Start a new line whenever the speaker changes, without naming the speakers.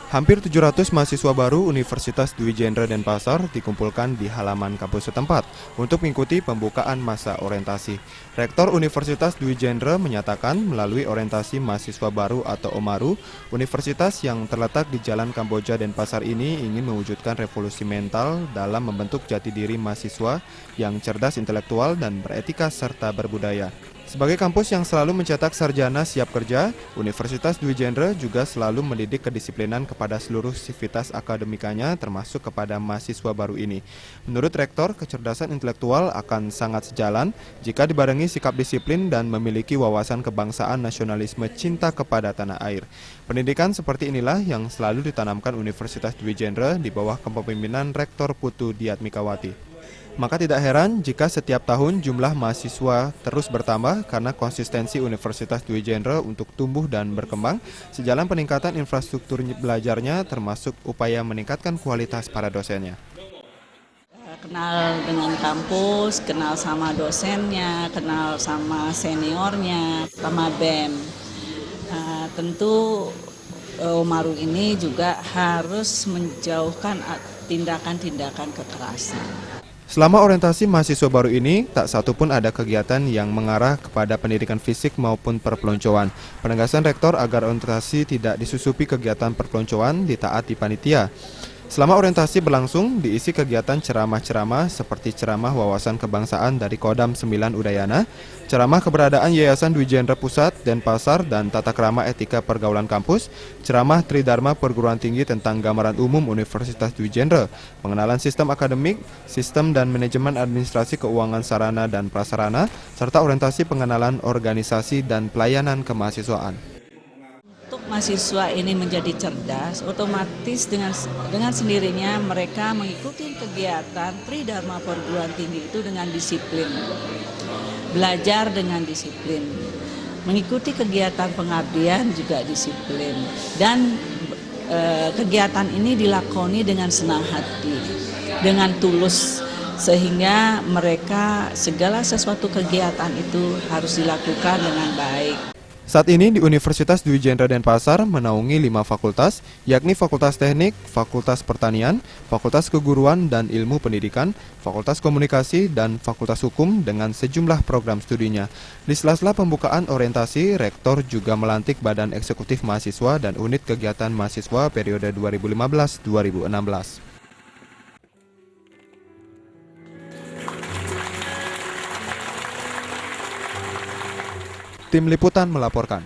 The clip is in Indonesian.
Hampir 700 mahasiswa baru Universitas Dwi Jendra Denpasar dikumpulkan di halaman kampus setempat untuk mengikuti pembukaan masa orientasi. Rektor Universitas Dwi Jendra menyatakan melalui orientasi mahasiswa baru atau OMARU, universitas yang terletak di Jalan Kamboja Denpasar ini ingin mewujudkan revolusi mental dalam membentuk jati diri mahasiswa yang cerdas intelektual dan beretika serta berbudaya. Sebagai kampus yang selalu mencetak sarjana siap kerja, Universitas Dwi Jendra juga selalu mendidik kedisiplinan kepada seluruh sivitas akademikanya termasuk kepada mahasiswa baru ini. Menurut Rektor, kecerdasan intelektual akan sangat sejalan jika dibarengi sikap disiplin dan memiliki wawasan kebangsaan nasionalisme cinta kepada tanah air. Pendidikan seperti inilah yang selalu ditanamkan Universitas Dwi Jendra di bawah kepemimpinan Rektor Putu Diatmikawati. Maka tidak heran jika setiap tahun jumlah mahasiswa terus bertambah karena konsistensi Universitas Dwi Jendra untuk tumbuh dan berkembang sejalan peningkatan infrastruktur belajarnya termasuk upaya meningkatkan kualitas para dosennya.
Kenal dengan kampus, kenal sama dosennya, kenal sama seniornya, sama BEM. Tentu OMARU ini juga harus menjauhkan tindakan-tindakan kekerasan.
Selama orientasi mahasiswa baru ini, tak satu pun ada kegiatan yang mengarah kepada pendidikan fisik maupun perpeloncoan. Penegasan Rektor agar orientasi tidak disusupi kegiatan perpeloncoan ditaati panitia. Selama orientasi berlangsung, diisi kegiatan ceramah-ceramah seperti ceramah wawasan kebangsaan dari Kodam 9 Udayana, ceramah keberadaan Yayasan Dwi Jendra Pusat, Denpasar, dan tata krama etika pergaulan kampus, ceramah Tridharma Perguruan Tinggi tentang gambaran umum Universitas Dwi Jendra, pengenalan sistem akademik, sistem dan manajemen administrasi keuangan sarana dan prasarana, serta orientasi pengenalan organisasi dan pelayanan kemahasiswaan.
Untuk mahasiswa ini menjadi cerdas, otomatis dengan sendirinya mereka mengikuti kegiatan Tridharma Perguruan Tinggi itu dengan disiplin. Belajar dengan disiplin. Mengikuti kegiatan pengabdian juga disiplin. Dan kegiatan ini dilakoni dengan senang hati, dengan tulus. Sehingga mereka segala sesuatu kegiatan itu harus dilakukan dengan baik.
Saat ini di Universitas Dwi Jendra Denpasar menaungi 5 fakultas, yakni Fakultas Teknik, Fakultas Pertanian, Fakultas Keguruan dan Ilmu Pendidikan, Fakultas Komunikasi, dan Fakultas Hukum dengan sejumlah program studinya. Di sela-sela pembukaan orientasi, Rektor juga melantik Badan Eksekutif Mahasiswa dan Unit Kegiatan Mahasiswa periode 2015-2016. Tim Liputan melaporkan.